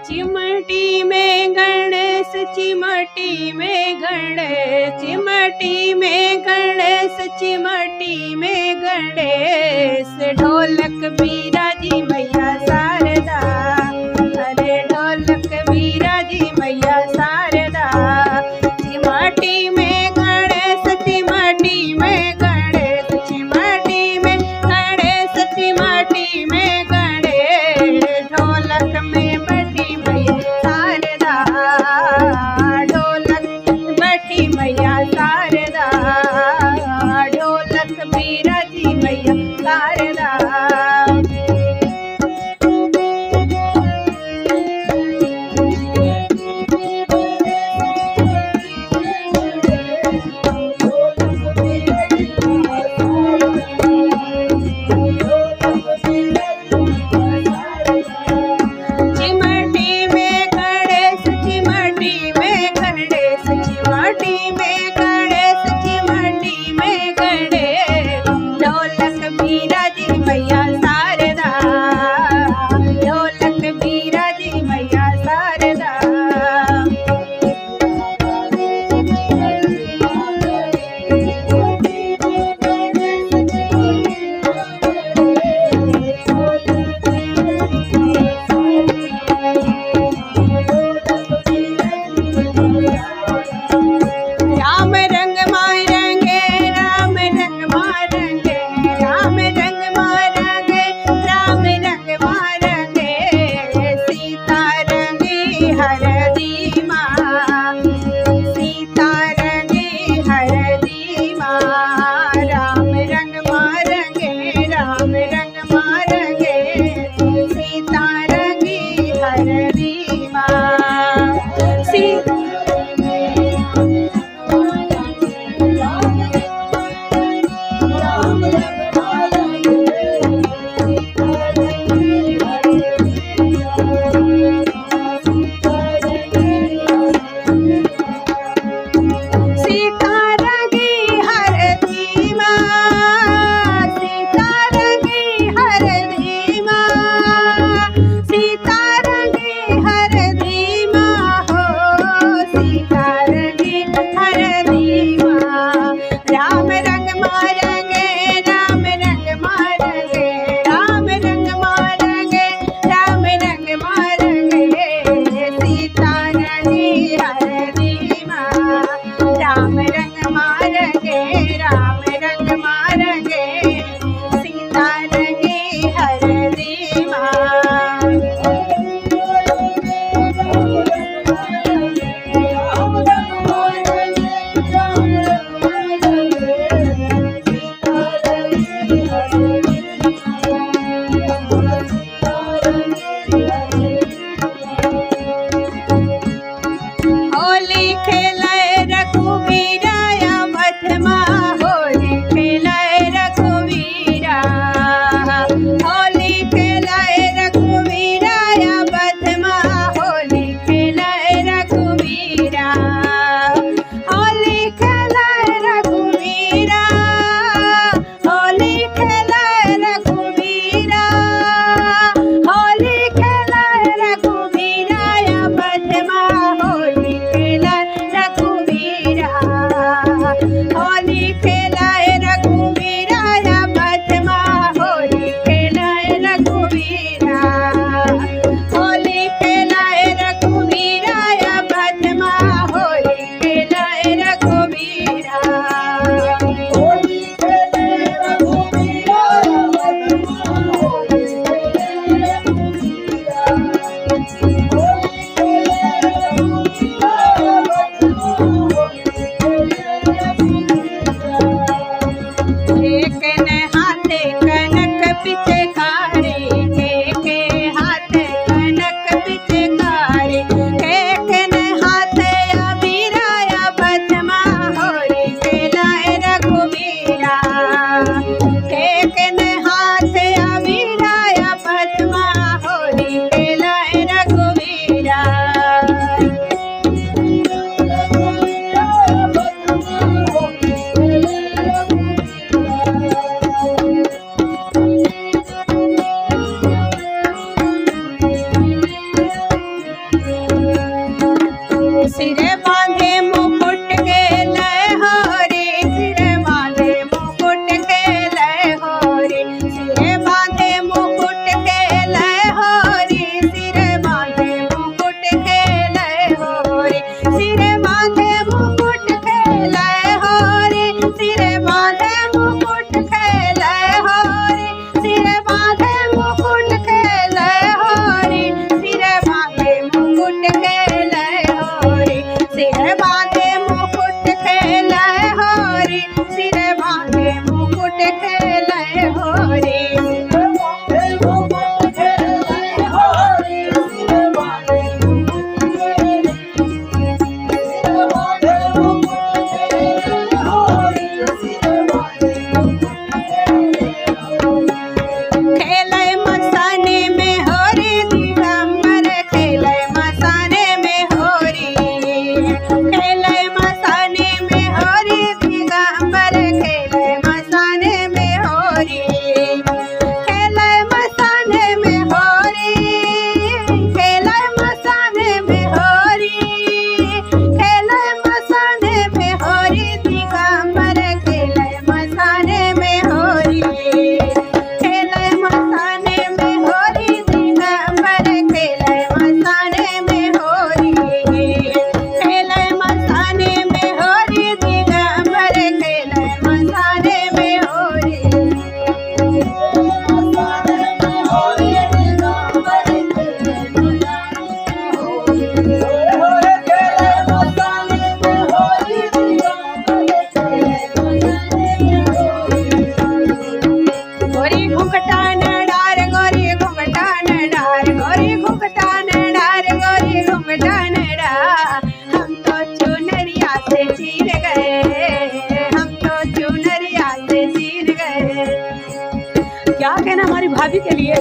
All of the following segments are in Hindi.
चिमटी में गणेश, चिमटी में गणेश, चिमटी में गणेश, चिमटी में गणेश। ढोलक बिराजी मैया शारदा, अरे ढोलक बिराजी मैया शारदा। चिमटी में गणेश, चिमटी में गणेश, चिमटी में गणेश, चिमटी में गणेश। ढोलक में बैठी मैया शारदा, ढोलक बैठी मैया शारदा, ढोलक बिराजी मैया शारदा। सिरे बांधे मुकुट के लय हो रे, सिरे बांधे मुकुट के लय हो रे, सिरे बांधे मुकुट के लय हो रे, सिरे बांधे मुकुट के लय हो रे, सिरे बांधे मुकुट के लय हो रे, सिरे बांधे मुकुट के लय हो रे, सिरे बांधे मुकुट के लय हो रे, सिरे बांधे मुकुट के लय हो रे, सिरे बांधे मुकुट के लय हो रे, सिरे बांधे मुकुट के लय हो रे। खेले मसाने में हो रे दिगंबर, खेले मसाने में हो रे, खेले मसाने में हो रे दिगंबर, खेले मसाने में हो रे, खेले मसाने में हो रे, खेले मसाने में हो रे, खेले मसाने में हो रे दिगंबर, खेले मसाने में हो रे, खेले मसाने में हो रे दिगंबर, खेले मसाने में हो रे, खेले मसाने में हो रे दिगंबर, खेले मसाने में हो गोरी घुंघटा न डार, गोरी घुंघटा न डार, गोरी घुंघटा न डार, गोरी घुंघटा न डार, हम तो चुनरिया से चीर गए, हम तो चुनरिया से चीर गए। क्या कहना हमारी भाभी के लिए।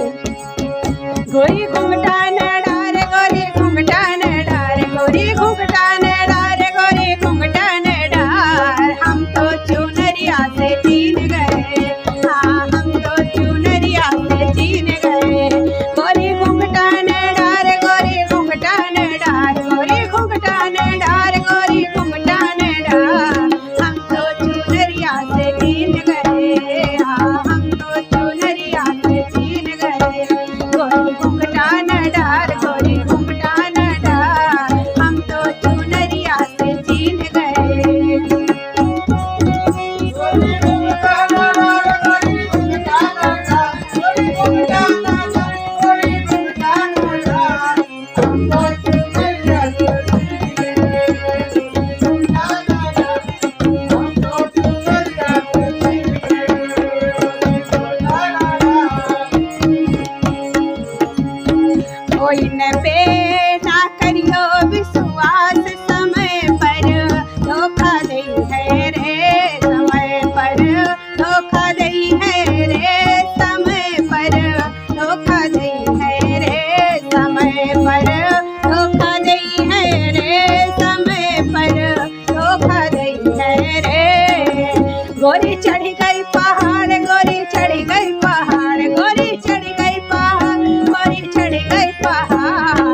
गोरी घुंघटा न डार, गोरी घुंघटा न डार, गोरी घुंघटा न डार, गोरी घुंघटा न डार, हम तो चुनरिया से चीर गए, हाँ हम तो चुनरिया से चीर गए। गोरी घुंघटा न डार, गोरी घुंघटा न डार, गोरी घुंघटा न डार, गोरी घुंघटा न डार, हम तो चुनरिया से चीर गए, हाँ हम तो चुनरिया से चीर गए। गोरी घुंघटा न डार, गोरी घुंघटा न डार, हम तो चुनरिया से चीर गए। कोई न पे ना करियो विश्वास, समय पर धोखा दई है रे, समय पर धोखा दई है रे, समय पर धोखा दई है रे, समय पर धोखा दई है रे, समय पर धोखा दई है रे। गोरी चढ़ गई पहाड़, गोरी चढ़ गई पहाड़, गोरी चढ़ गई पहाड़, गोरी चढ़ गई पहाड़,